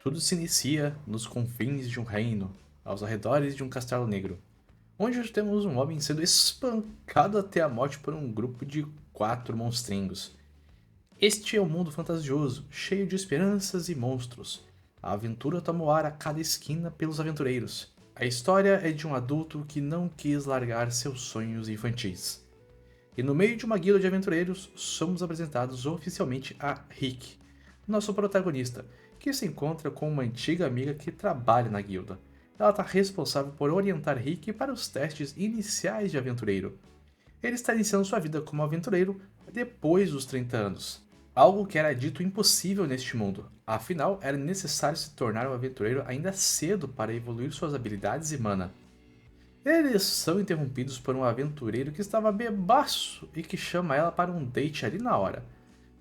Tudo se inicia nos confins de um reino, aos arredores de um castelo negro, onde temos um homem sendo espancado até a morte por um grupo de 4 monstringos. Este é um mundo fantasioso, cheio de esperanças e monstros. A aventura toma o ar a cada esquina pelos aventureiros. A história é de um adulto que não quis largar seus sonhos infantis. E no meio de uma guilda de aventureiros, somos apresentados oficialmente a Rick, nosso protagonista, que se encontra com uma antiga amiga que trabalha na guilda. Ela está responsável por orientar Rick para os testes iniciais de aventureiro. Ele está iniciando sua vida como aventureiro depois dos 30 anos. Algo que era dito impossível neste mundo, afinal era necessário se tornar um aventureiro ainda cedo para evoluir suas habilidades e mana. Eles são interrompidos por um aventureiro que estava bebaço e que chama ela para um date ali na hora.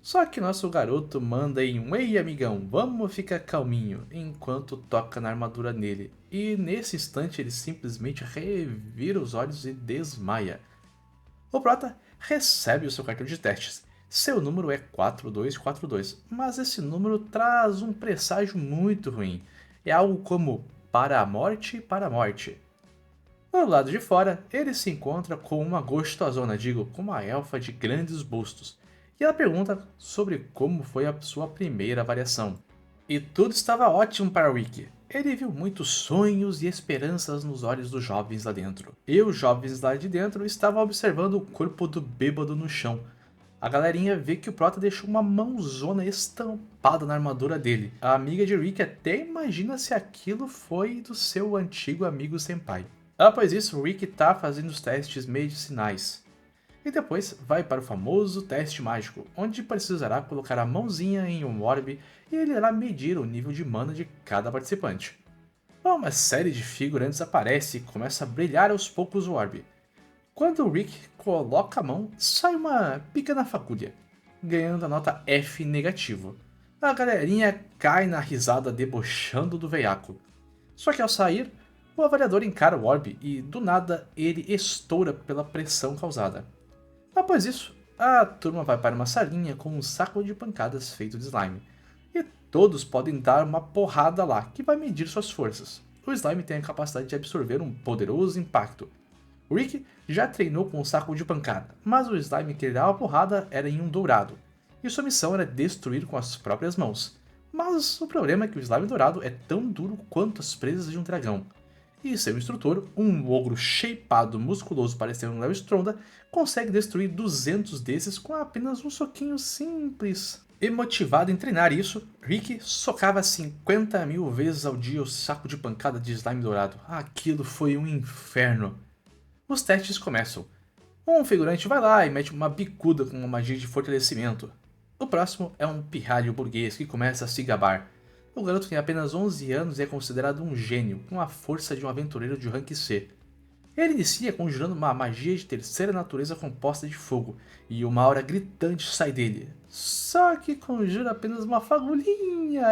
Só que nosso garoto manda em um "Ei amigão, vamos ficar calminho", enquanto toca na armadura nele. E nesse instante ele simplesmente revira os olhos e desmaia. O prota recebe o seu cartão de testes. Seu número é 4242, mas esse número traz um presságio muito ruim. É algo como para a morte, para a morte. Do lado de fora, ele se encontra com uma gostosona, digo, com uma elfa de grandes bustos, e ela pergunta sobre como foi a sua primeira avaliação. E tudo estava ótimo para Rick. Ele viu muitos sonhos e esperanças nos olhos dos jovens lá dentro. E os jovens lá de dentro estavam observando o corpo do bêbado no chão. A galerinha vê que o Prota deixou uma mãozona estampada na armadura dele. A amiga de Rick até imagina se aquilo foi do seu antigo amigo Senpai. Após isso, Rick tá fazendo os testes medicinais. E depois vai para o famoso teste mágico, onde precisará colocar a mãozinha em um orbe e ele irá medir o nível de mana de cada participante. Uma série de figurantes aparece e começa a brilhar aos poucos o orbe. Quando o Rick coloca a mão, sai uma pequena fagulha, ganhando a nota F negativo. A galerinha cai na risada debochando do veiaco. Só que ao sair, o avaliador encara o orbe e, do nada, ele estoura pela pressão causada. Após isso, a turma vai para uma salinha com um saco de pancadas feito de slime. E todos podem dar uma porrada lá, que vai medir suas forças. O slime tem a capacidade de absorver um poderoso impacto. O Rick já treinou com um saco de pancada, mas o slime que ele dava porrada era em um dourado, e sua missão era destruir com as próprias mãos. Mas o problema é que o slime dourado é tão duro quanto as presas de um dragão. E seu instrutor, um ogro shapeado musculoso parecendo um Léo Stronda, consegue destruir 200 desses com apenas um soquinho simples. E motivado em treinar isso, Rick socava 50 mil vezes ao dia o saco de pancada de slime dourado. Aquilo foi um inferno. Os testes começam. Um figurante vai lá e mete uma bicuda com uma magia de fortalecimento. O próximo é um pirralho burguês que começa a se gabar. O garoto tem apenas 11 anos e é considerado um gênio, com a força de um aventureiro de rank C. Ele inicia conjurando uma magia de terceira natureza composta de fogo, e uma aura gritante sai dele. Só que conjura apenas uma fagulhinha,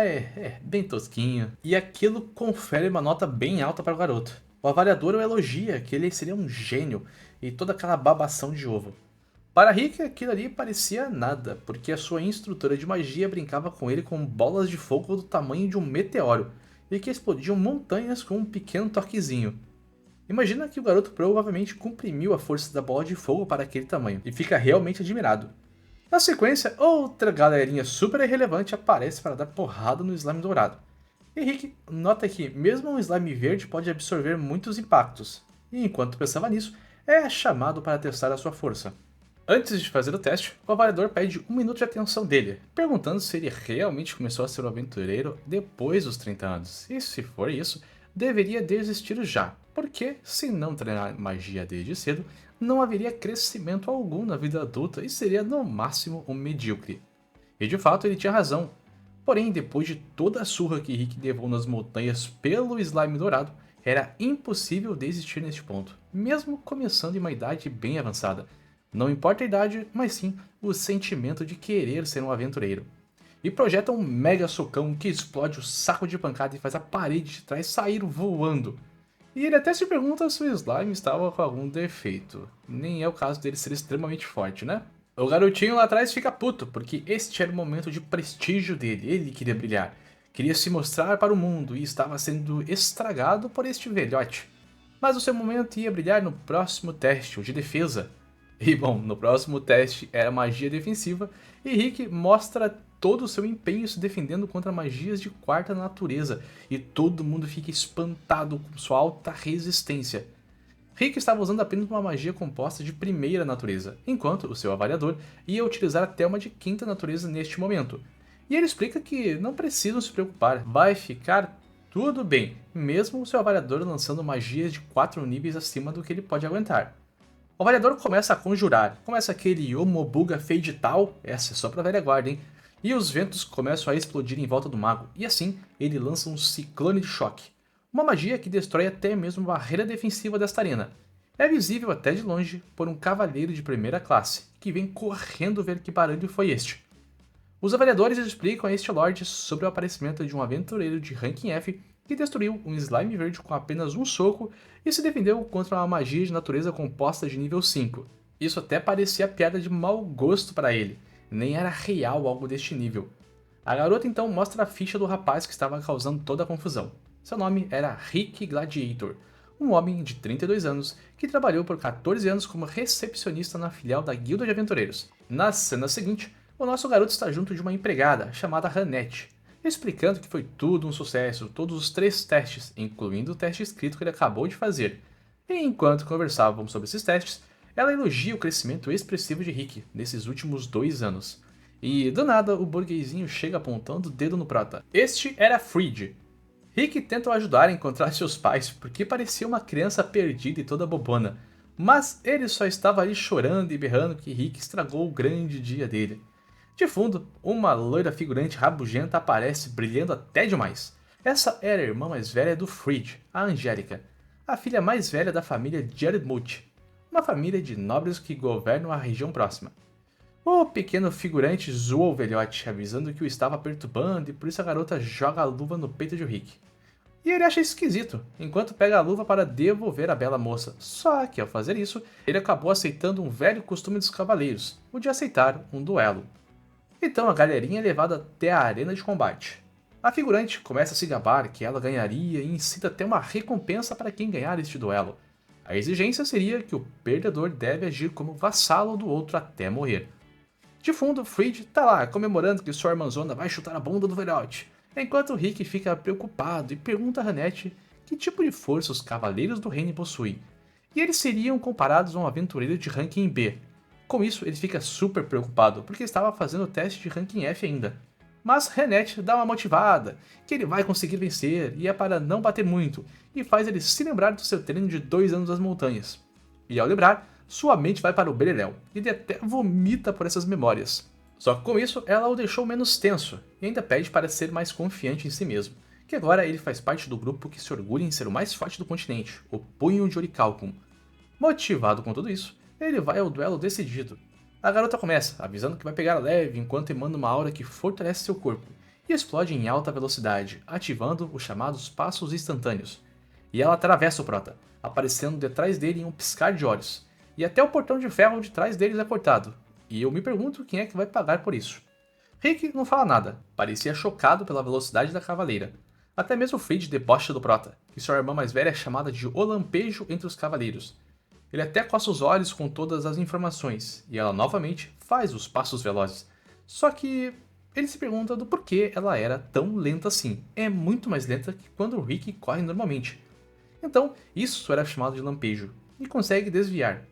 bem tosquinho. E aquilo confere uma nota bem alta para o garoto. O avaliador o elogia, que ele seria um gênio, e toda aquela babação de ovo. Para Rick, aquilo ali parecia nada, porque a sua instrutora de magia brincava com ele com bolas de fogo do tamanho de um meteoro, e que explodiam montanhas com um pequeno toquezinho. Imagina que o garoto provavelmente comprimiu a força da bola de fogo para aquele tamanho, e fica realmente admirado. Na sequência, outra galerinha super irrelevante aparece para dar porrada no slime dourado. E Rick nota que mesmo um slime verde pode absorver muitos impactos, e enquanto pensava nisso, é chamado para testar a sua força. Antes de fazer o teste, o avaliador pede 1 minuto de atenção dele, perguntando se ele realmente começou a ser um aventureiro depois dos 30 anos, e se for isso, deveria desistir já, porque se não treinar magia desde cedo, não haveria crescimento algum na vida adulta e seria no máximo um medíocre. E de fato ele tinha razão, porém depois de toda a surra que Rick levou nas montanhas pelo slime dourado, era impossível desistir neste ponto, mesmo começando em uma idade bem avançada. Não importa a idade, mas sim o sentimento de querer ser um aventureiro. E projeta um mega socão que explode o saco de pancada e faz a parede de trás sair voando. E ele até se pergunta se o slime estava com algum defeito. Nem é o caso dele ser extremamente forte, né? O garotinho lá atrás fica puto, porque este era o momento de prestígio dele, ele queria brilhar. Queria se mostrar para o mundo e estava sendo estragado por este velhote. Mas o seu momento ia brilhar no próximo teste, o de defesa. E bom, no próximo teste era magia defensiva, e Rick mostra todo o seu empenho se defendendo contra magias de quarta natureza, e todo mundo fica espantado com sua alta resistência. Rick estava usando apenas uma magia composta de primeira natureza, enquanto o seu avaliador ia utilizar até uma de quinta natureza neste momento. E ele explica que não precisam se preocupar, vai ficar tudo bem, mesmo o seu avaliador lançando magias de 4 níveis acima do que ele pode aguentar. O avaliador começa a conjurar, começa aquele Omobuga Fade tal, essa é só pra velha guarda, hein? E os ventos começam a explodir em volta do mago, e assim ele lança um ciclone de choque. Uma magia que destrói até mesmo a barreira defensiva desta arena. É visível até de longe por um cavaleiro de primeira classe, que vem correndo ver que barulho foi este. Os avaliadores explicam a este Lorde sobre o aparecimento de um aventureiro de ranking F que destruiu um slime verde com apenas um soco e se defendeu contra uma magia de natureza composta de nível 5. Isso até parecia piada de mau gosto para ele, nem era real algo deste nível. A garota então mostra a ficha do rapaz que estava causando toda a confusão. Seu nome era Rick Gladiator, um homem de 32 anos que trabalhou por 14 anos como recepcionista na filial da Guilda de Aventureiros. Na cena seguinte, o nosso garoto está junto de uma empregada chamada Hannette, explicando que foi tudo um sucesso, todos os 3 testes, incluindo o teste escrito que ele acabou de fazer. E enquanto conversavam sobre esses testes, ela elogia o crescimento expressivo de Rick nesses últimos 2 anos. E do nada o burguesinho chega apontando o dedo no prota. Este era Fried. Rick tenta o ajudar a encontrar seus pais porque parecia uma criança perdida e toda bobona, mas ele só estava ali chorando e berrando que Rick estragou o grande dia dele. De fundo, uma loira figurante rabugenta aparece, brilhando até demais. Essa era a irmã mais velha do Fried, a Angélica, a filha mais velha da família Jarmuth, uma família de nobres que governam a região próxima. O pequeno figurante zoa o velhote, avisando que o estava perturbando e por isso a garota joga a luva no peito de Rick. E ele acha esquisito, enquanto pega a luva para devolver a bela moça. Só que ao fazer isso, ele acabou aceitando um velho costume dos cavaleiros, o de aceitar um duelo. Então a galerinha é levada até a arena de combate. A figurante começa a se gabar que ela ganharia e incita até uma recompensa para quem ganhar este duelo. A exigência seria que o perdedor deve agir como vassalo do outro até morrer. De fundo, Fried tá lá comemorando que sua irmãzona vai chutar a bunda do velhote, enquanto Rick fica preocupado e pergunta a Hannette que tipo de força os cavaleiros do reino possuem, e eles seriam comparados a um aventureiro de ranking B. Com isso, ele fica super preocupado, porque estava fazendo o teste de ranking F ainda. Mas Hannette dá uma motivada, que ele vai conseguir vencer, e é para não bater muito, e faz ele se lembrar do seu treino de 2 anos das montanhas. E ao lembrar, sua mente vai para o beleléu, e ele até vomita por essas memórias. Só que com isso, ela o deixou menos tenso, e ainda pede para ser mais confiante em si mesmo, que agora ele faz parte do grupo que se orgulha em ser o mais forte do continente, o Punho de Orichalcum. Motivado com tudo isso, ele vai ao duelo decidido. A garota começa, avisando que vai pegar leve enquanto emana uma aura que fortalece seu corpo, e explode em alta velocidade, ativando os chamados passos instantâneos. E ela atravessa o prota, aparecendo detrás dele em um piscar de olhos, e até o portão de ferro de trás deles é cortado, e eu me pergunto quem é que vai pagar por isso. Rick não fala nada, parecia chocado pela velocidade da cavaleira. Até mesmo Fried debocha do prota, que sua irmã mais velha é chamada de O Lampejo entre os cavaleiros. Ele até coça os olhos com todas as informações, e ela novamente faz os passos velozes. Só que ele se pergunta do porquê ela era tão lenta assim. É muito mais lenta que quando o Rick corre normalmente. Então, isso era chamado de lampejo, e consegue desviar.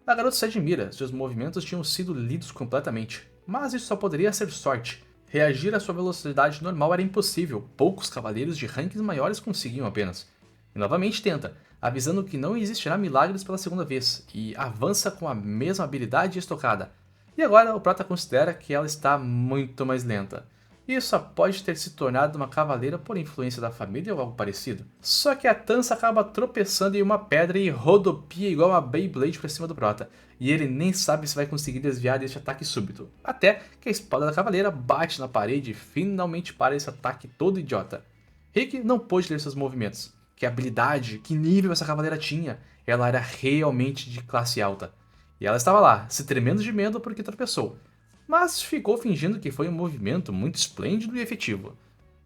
A garota se admira, seus movimentos tinham sido lidos completamente, mas isso só poderia ser sorte. Reagir à sua velocidade normal era impossível, poucos cavaleiros de rankings maiores conseguiam apenas. E novamente tenta, avisando que não existirá milagres pela segunda vez, e avança com a mesma habilidade estocada. E agora o prota considera que ela está muito mais lenta. Isso só pode ter se tornado uma cavaleira por influência da família ou algo parecido. Só que a Tança acaba tropeçando em uma pedra e rodopia igual uma Beyblade pra cima do prota, e ele nem sabe se vai conseguir desviar deste ataque súbito. Até que a espada da cavaleira bate na parede e finalmente para esse ataque todo idiota. Rick não pôde ler seus movimentos. Que habilidade, que nível essa cavaleira tinha. Ela era realmente de classe alta. E ela estava lá, se tremendo de medo porque tropeçou. Mas ficou fingindo que foi um movimento muito esplêndido e efetivo.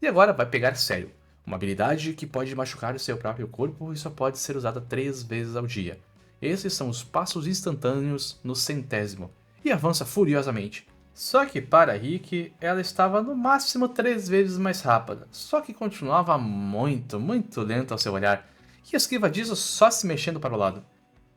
E agora vai pegar sério. Uma habilidade que pode machucar o seu próprio corpo e só pode ser usada 3 vezes ao dia. Esses são os passos instantâneos no 100º, e avança furiosamente. Só que para Rick, ela estava no máximo 3 vezes mais rápida, só que continuava muito lenta ao seu olhar, e esquiva disso só se mexendo para o lado.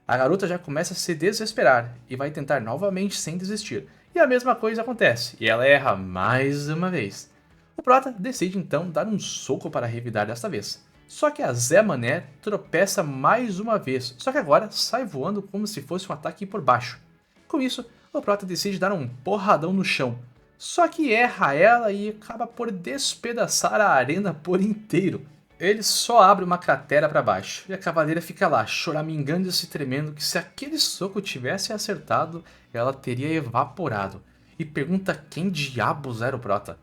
A garota já começa a se desesperar e vai tentar novamente sem desistir, e a mesma coisa acontece, e ela erra mais uma vez. O prota decide então dar um soco para revidar desta vez. Só que a Zé Mané tropeça mais uma vez, só que agora sai voando como se fosse um ataque por baixo. Com isso, o prota decide dar um porradão no chão, só que erra ela e acaba por despedaçar a arena por inteiro. Ele só abre uma cratera para baixo, e a cavaleira fica lá, choramingando e se tremendo que se aquele soco tivesse acertado, ela teria evaporado, e pergunta quem diabos era o prota.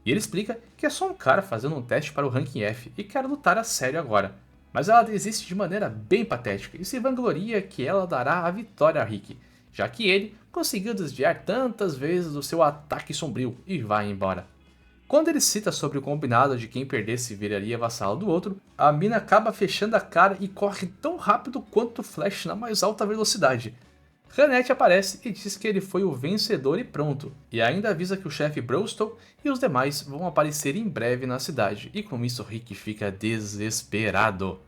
E ele explica que é só um cara fazendo um teste para o ranking F e quer lutar a sério agora. Mas ela desiste de maneira bem patética e se vangloria que ela dará a vitória a Rick, já que ele conseguiu desviar tantas vezes do seu ataque sombrio e vai embora. Quando ele cita sobre o combinado de quem perdesse viraria vassalo do outro, a mina acaba fechando a cara e corre tão rápido quanto o Flash na mais alta velocidade. Hannett aparece e diz que ele foi o vencedor e pronto, e ainda avisa que o chefe Broston e os demais vão aparecer em breve na cidade, e com isso Rick fica desesperado.